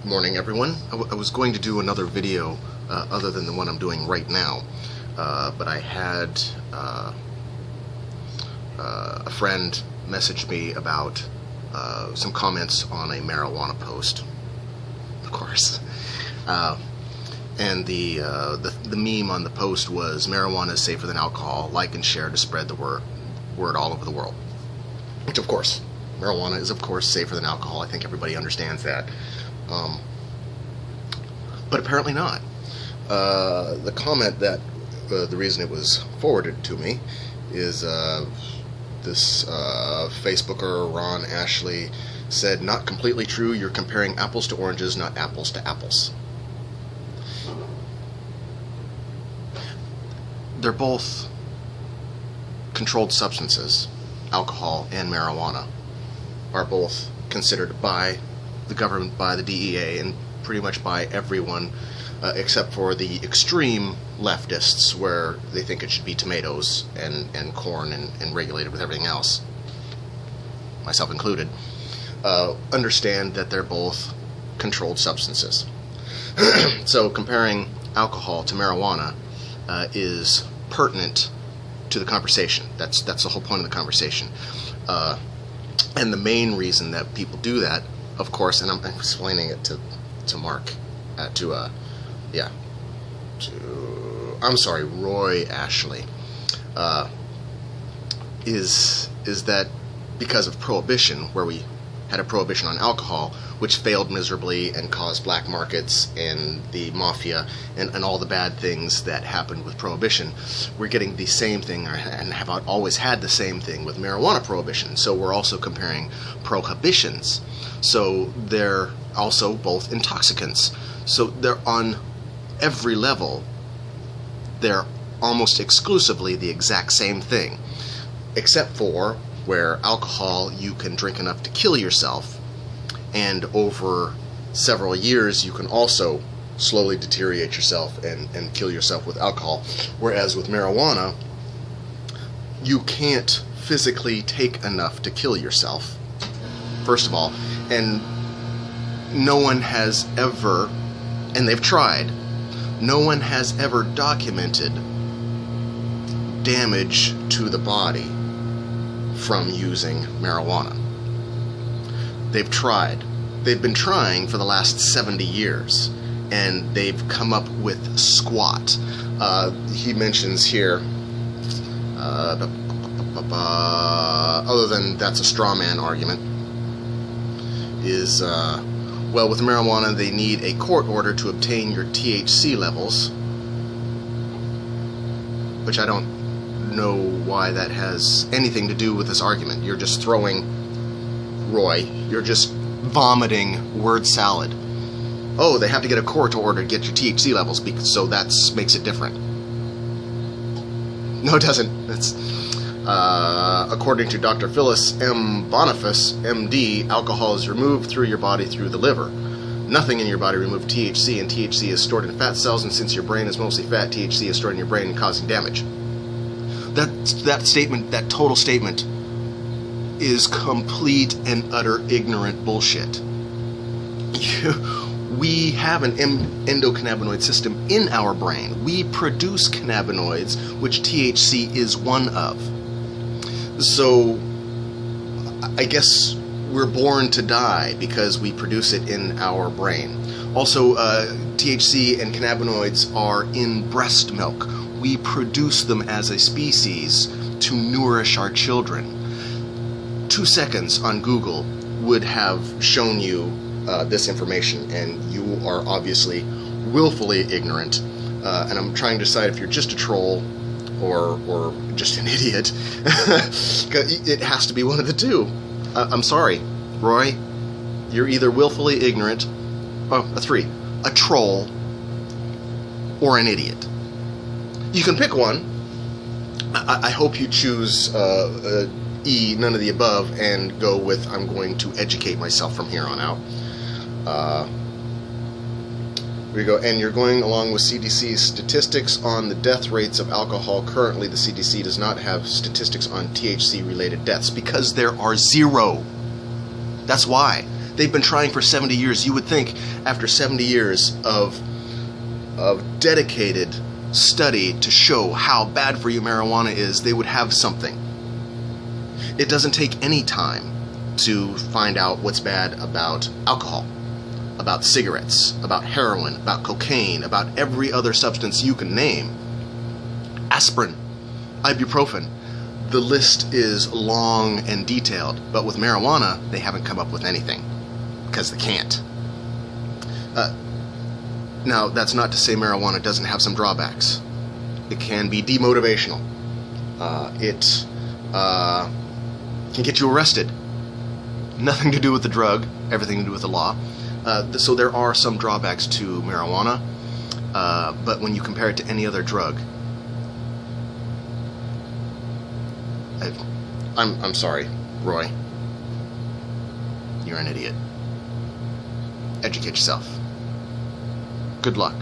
Morning, everyone. I was going to do another video other than the one I'm doing right now, but I had a friend message me about some comments on a marijuana post, of course, and the meme on the post was marijuana is safer than alcohol. Like and share to spread the word all over the world. Which, of course, marijuana is of course safer than alcohol. I think everybody understands that. But apparently not. The comment that the reason it was forwarded to me is this Facebooker, Ron Ashley, said, "Not completely true. You're comparing apples to oranges, not apples to apples." They're both controlled substances. Alcohol and marijuana are both considered by the government, by the DEA, and pretty much by everyone except for the extreme leftists, where they think it should be tomatoes and corn and regulated with everything else, myself included, understand that they're both controlled substances. So comparing alcohol to marijuana is pertinent to the conversation. That's the whole point of the conversation. And the main reason that people do that, of course, and I'm explaining it to Mark, Roy Ashley, is that because of Prohibition, where we had a prohibition on alcohol, which failed miserably and caused black markets and the mafia and all the bad things that happened with Prohibition, we're getting the same thing, and have always had the same thing with marijuana prohibition. So we're also comparing prohibitions. So they're also both intoxicants. So they're on every level, they're almost exclusively the exact same thing, except for where alcohol you can drink enough to kill yourself, and over several years you can also slowly deteriorate yourself and kill yourself with alcohol, whereas with marijuana you can't physically take enough to kill yourself, first of all, and no one has ever, and they've tried, no one has ever documented damage to the body from using marijuana. They've tried. They've been trying for the last 70 years, and they've come up with squat. He mentions here, other than that's a straw man argument, is, well, with marijuana they need a court order to obtain your THC levels, which I don't know why that has anything to do with this argument. You're just throwing, Roy, you're just vomiting word salad. Oh, they have to get a court order to get your THC levels, so that makes it different. No, it doesn't. That's according to Dr. Phyllis M. Boniface, MD, alcohol is removed through your body through the liver. Nothing in your body removes THC, and THC is stored in fat cells, and since your brain is mostly fat, THC is stored in your brain and causing damage. That statement, that total statement, is complete and utter ignorant bullshit. We have an endocannabinoid system in our brain. We produce cannabinoids, which THC is one of. So I guess we're born to die because we produce it in our brain. Also, THC and cannabinoids are in breast milk. We produce them as a species to nourish our children. 2 seconds on Google would have shown you this information, and you are obviously willfully ignorant. And I'm trying to decide if you're just a troll or just an idiot. It has to be one of the two. I'm sorry, Roy. You're either willfully ignorant, a troll, or an idiot. You can pick one. I hope you choose E, none of the above, and go with I'm going to educate myself from here on out. Here we go. And you're going along with CDC's statistics on the death rates of alcohol. Currently, the CDC does not have statistics on THC-related deaths because there are zero. That's why. They've been trying for 70 years. You would think after 70 years of dedicated study to show how bad for you marijuana is, they would have something. It doesn't take any time to find out what's bad about alcohol, about cigarettes, about heroin, about cocaine, about every other substance you can name. Aspirin, ibuprofen. The list is long and detailed, but with marijuana, they haven't come up with anything, because they can't. Now, that's not to say marijuana doesn't have some drawbacks. It can be demotivational. It can get you arrested. Nothing to do with the drug, everything to do with the law. So there are some drawbacks to marijuana, but when you compare it to any other drug, I'm sorry, Roy. You're an idiot. Educate yourself. Good luck.